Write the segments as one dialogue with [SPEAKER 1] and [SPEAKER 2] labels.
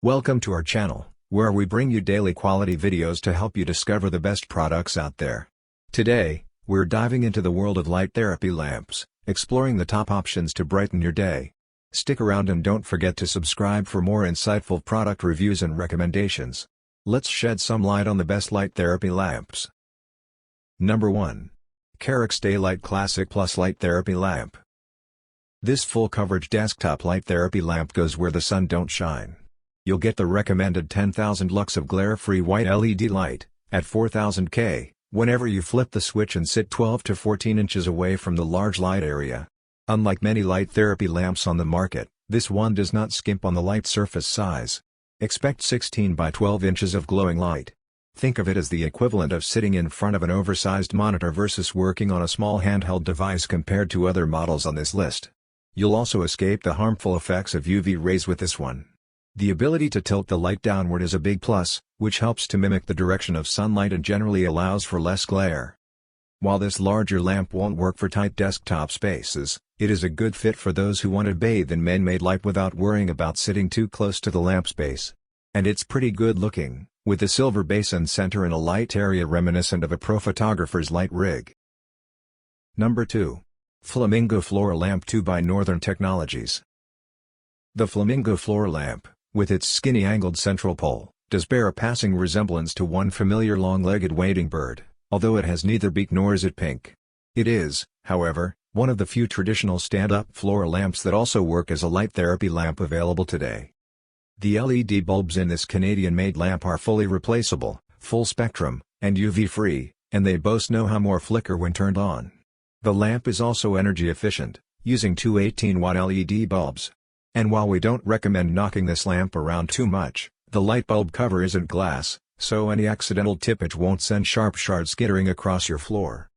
[SPEAKER 1] Welcome to our channel, where we bring you daily quality videos to help you discover the best products out there. Today, we're diving into the world of light therapy lamps, exploring the top options to brighten your day. Stick around and don't forget to subscribe for more insightful product reviews and recommendations. Let's shed some light on the best light therapy lamps. Number 1. Curated Daylight Classic Plus Light Therapy Lamp. This full-coverage desktop light therapy lamp goes where the sun don't shine. You'll get the recommended 10,000 lux of glare-free white LED light, at 4000 K, whenever you flip the switch and sit 12 to 14 inches away from the large light area. Unlike many light therapy lamps on the market, this one does not skimp on the light surface size. Expect 16 by 12 inches of glowing light. Think of it as the equivalent of sitting in front of an oversized monitor versus working on a small handheld device compared to other models on this list. You'll also escape the harmful effects of UV rays with this one. The ability to tilt the light downward is a big plus, which helps to mimic the direction of sunlight and generally allows for less glare. While this larger lamp won't work for tight desktop spaces, it is a good fit for those who want to bathe in man-made light without worrying about sitting too close to the lamp's base. And it's pretty good looking, with a silver base and center and a light area reminiscent of a pro photographer's light rig. Number 2. Flamingo Floor Lamp 2 by Northern Technologies. The Flamingo Floor Lamp, with its skinny angled central pole, does bear a passing resemblance to one familiar long-legged wading bird, although it has neither beak nor is it pink. It is, however, one of the few traditional stand-up floor lamps that also work as a light therapy lamp available today. The LED bulbs in this Canadian-made lamp are fully replaceable, full spectrum, and UV-free, and they boast no hum or flicker when turned on. The lamp is also energy efficient, using two 18-watt LED bulbs. And while we don't recommend knocking this lamp around too much, the light bulb cover isn't glass, so any accidental tippage won't send sharp shards skittering across your floor.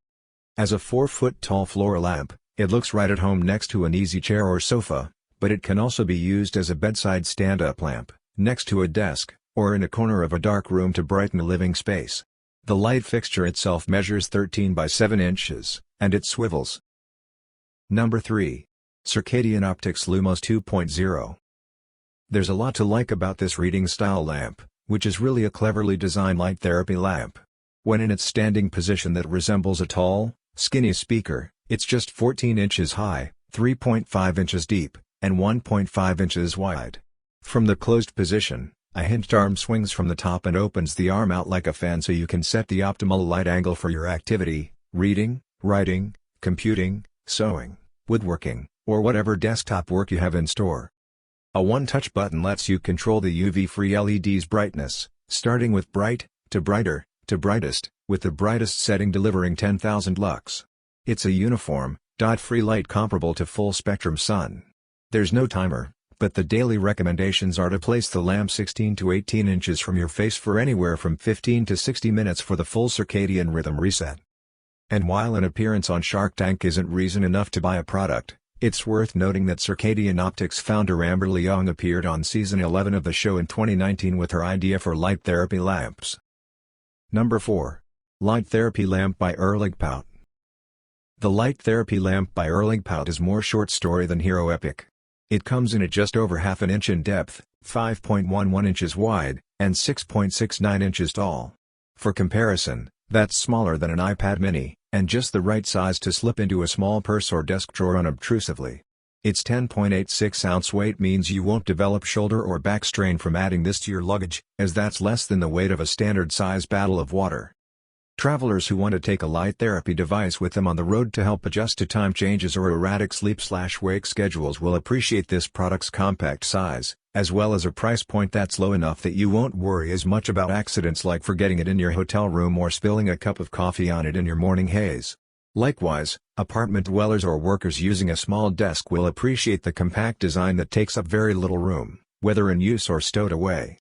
[SPEAKER 1] As a 4-foot-tall floor lamp, it looks right at home next to an easy chair or sofa, but it can also be used as a bedside stand-up lamp, next to a desk, or in a corner of a dark room to brighten a living space. The light fixture itself measures 13 by 7 inches, and it swivels. Number 3. Circadian Optics Lumos 2.0. There's a lot to like about this reading style lamp, which is really a cleverly designed light therapy lamp. When in its standing position that resembles a tall, skinny speaker, it's just 14 inches high, 3.5 inches deep, and 1.5 inches wide. From the closed position, a hinged arm swings from the top and opens the arm out like a fan so you can set the optimal light angle for your activity, reading, writing, computing, sewing, woodworking, or whatever desktop work you have in store. A one-touch button lets you control the UV-free LED's brightness, starting with bright, to brighter, to brightest, with the brightest setting delivering 10,000 lux. It's a uniform, dot-free light comparable to full-spectrum sun. There's no timer, but the daily recommendations are to place the lamp 16 to 18 inches from your face for anywhere from 15 to 60 minutes for the full circadian rhythm reset. And while an appearance on Shark Tank isn't reason enough to buy a product, it's worth noting that Circadian Optics founder Amber Leong appeared on season 11 of the show in 2019 with her idea for light therapy lamps. Number 4. Light Therapy Lamp by Erlingpout. The Light Therapy Lamp by Erlingpout is more short story than hero epic. It comes in at just over half an inch in depth, 5.11 inches wide, and 6.69 inches tall. For comparison, that's smaller than an iPad mini, and just the right size to slip into a small purse or desk drawer unobtrusively. Its 10.86-ounce weight means you won't develop shoulder or back strain from adding this to your luggage, as that's less than the weight of a standard-size bottle of water. Travelers who want to take a light therapy device with them on the road to help adjust to time changes or erratic sleep/wake schedules will appreciate this product's compact size, as well as a price point that's low enough that you won't worry as much about accidents like forgetting it in your hotel room or spilling a cup of coffee on it in your morning haze. Likewise, apartment dwellers or workers using a small desk will appreciate the compact design that takes up very little room, whether in use or stowed away.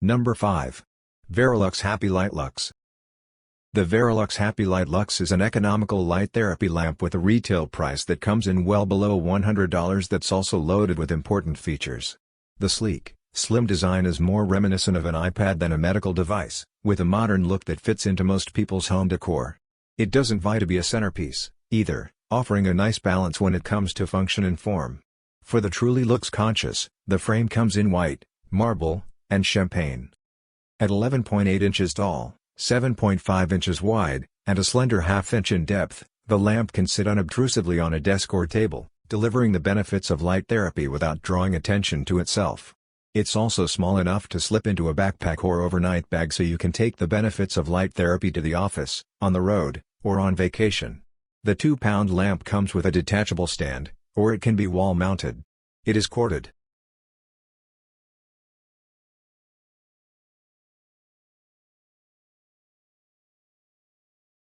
[SPEAKER 1] Number 5. Verilux Happy Light Lux. The Verilux Happy Light Lux is an economical light therapy lamp with a retail price that comes in well below $100 that's also loaded with important features. The sleek, slim design is more reminiscent of an iPad than a medical device, with a modern look that fits into most people's home decor. It doesn't vie to be a centerpiece, either, offering a nice balance when it comes to function and form. For the truly looks conscious, the frame comes in white, marble, and champagne. At 11.8 inches tall, 7.5 inches wide, and a slender half-inch in depth, the lamp can sit unobtrusively on a desk or table, delivering the benefits of light therapy without drawing attention to itself. It's also small enough to slip into a backpack or overnight bag so you can take the benefits of light therapy to the office, on the road, or on vacation. The 2-pound lamp comes with a detachable stand, or it can be wall-mounted. It is corded,